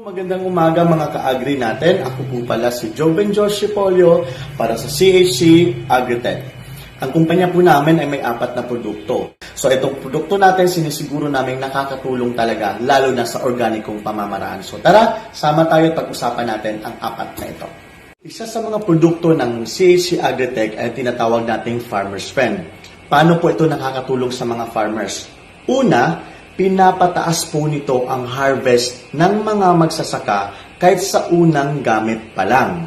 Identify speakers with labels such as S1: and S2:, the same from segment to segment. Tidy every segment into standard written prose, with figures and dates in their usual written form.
S1: Magandang umaga mga ka-agri natin. Ako po pala si Joven Josh Cipolio para sa CHC Agritech. Ang kumpanya po namin ay may 4 na produkto. So itong produkto natin sinisiguro namin nakakatulong talaga lalo na sa organikong pamamaraan. So tara, sama tayo at pag-usapan natin ang 4 na ito. Isa sa mga produkto ng CHC Agritech ay tinatawag nating Farmer's Friend. Paano po ito nakakatulong sa mga farmers? Una, pinapataas po nito ang harvest ng mga magsasaka kahit sa unang gamit pa lang.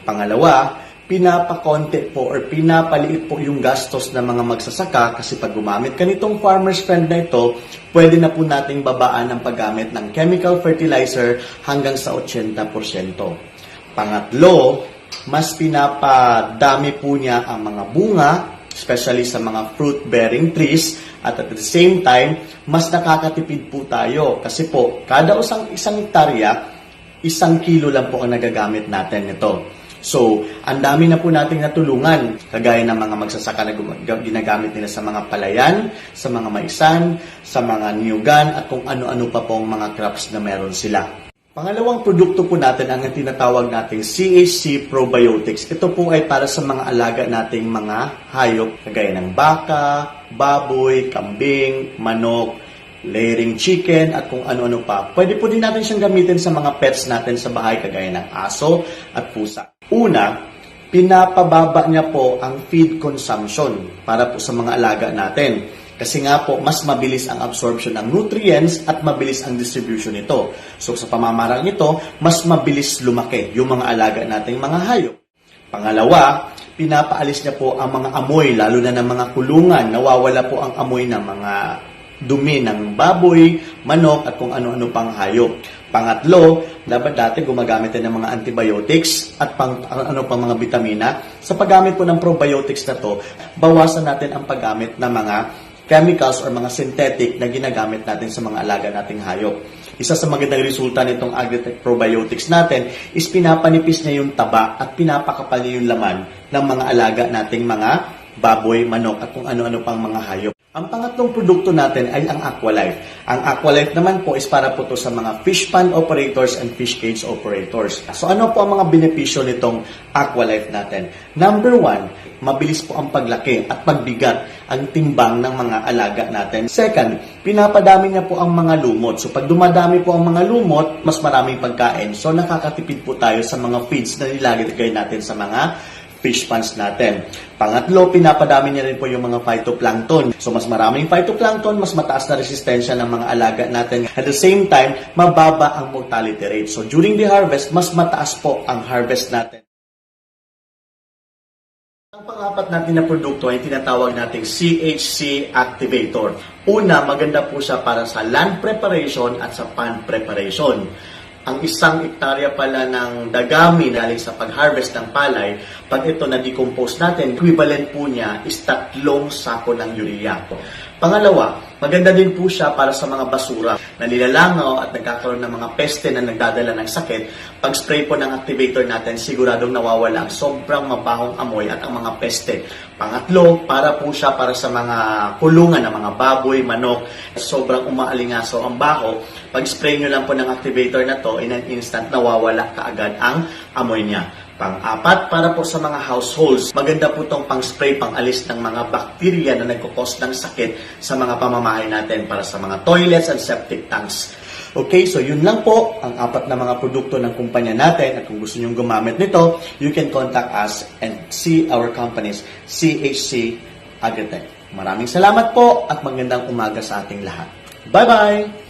S1: Pangalawa, pinapakonti po or pinapaliit po yung gastos ng mga magsasaka kasi pag gumamit ka nitong Farmer's Friend na ito, pwede na po nating babaan ang paggamit ng chemical fertilizer hanggang sa 80%. Pangatlo, mas pinapadami po niya ang mga bunga, especially sa mga fruit-bearing trees, at at the same time, mas nakakatipid po tayo kasi po, kada isang hektarya, 1 kilo lang po ang nagagamit natin nito. So, ang dami na po nating natulungan, kagaya ng mga magsasaka na ginagamit nila sa mga palayan, sa mga maisan, sa mga niyugan, at kung ano-ano pa pong mga crops na meron sila. Pangalawang produkto po natin ang tinatawag nating CHC Probiotics. Ito po ay para sa mga alaga nating mga hayop, kagaya ng baka, baboy, kambing, manok, layering chicken, at kung ano-ano pa. Pwede po din natin siyang gamitin sa mga pets natin sa bahay, kagaya ng aso at pusa. Una, pinapababa niya po ang feed consumption para po sa mga alaga natin. Kasi nga po, mas mabilis ang absorption ng nutrients at mabilis ang distribution nito. So sa pamamaraan nito, mas mabilis lumaki yung mga alaga nating mga hayop. Pangalawa, pinapaalis niya po ang mga amoy, lalo na ng mga kulungan. Nawawala po ang amoy ng mga dumi ng baboy, manok, at kung ano-ano pang hayop. Pangatlo, dapat dati gumagamit tayo ng mga antibiotics at ano pang mga vitamina. Sa paggamit po ng probiotics na to, bawasan natin ang paggamit ng mga chemicals or mga synthetic na ginagamit natin sa mga alaga nating hayop. Isa sa magandang resulta nitong Agritech Probiotics natin is pinapanipis niya yung taba at pinapakapal niya yung laman ng mga alaga nating mga baboy, manok, at kung ano-ano pang mga hayop. Ang pangatlong produkto natin ay ang Aqualife. Ang Aqualife naman po is para po to sa mga fish pond operators and fish cage operators. So ano po ang mga benepisyo nitong Aqualife natin? Number 1, mabilis po ang paglaki at pagbigat ang timbang ng mga alaga natin. Second, pinapadami niya po ang mga lumot. So pag dumadami po ang mga lumot, mas maraming pagkain. So nakakatipid po tayo sa mga feeds na nilagay natin sa mga fish ponds natin. Pangatlo, pinapadami niya rin po yung mga phytoplankton. So mas maraming phytoplankton, mas mataas na resistensya ng mga alaga natin. At the same time, mababa ang mortality rate. So during the harvest, mas mataas po ang harvest natin. Ang pang-apat natin na produkto ay tinatawag nating CHC Activator. Una, maganda po siya para sa land preparation at sa pond preparation. Ang 1 hektarya pala ng dagami galing sa pag-harvest ng palay, pag ito na-decompose natin, equivalent po niya is 3 sako ng urea. Pangalawa, maganda din po siya para sa mga basura na nilalangaw at nagkakaroon ng mga peste na nagdadala ng sakit. Pag-spray po ng activator natin, siguradong nawawala ang sobrang mabahong amoy at ang mga peste. Pangatlo, para po siya para sa mga kulungan ng mga baboy, manok, sobrang umaalingaso ang baho. Pag-spray nyo lang po ng activator na to, in an instant, nawawala kaagad ang amoy niya. Pang-apat, para po sa mga households, maganda po itong pang-spray, pang-alis ng mga bakterya na nagkukos ng sakit sa mga pamamahay natin para sa mga toilets and septic tanks. Okay, so yun lang po ang 4 na mga produkto ng kumpanya natin at kung gusto nyo gumamit nito, you can contact us and see our companies, CHC Agritech. Maraming salamat po at magandang umaga sa ating lahat. Bye-bye!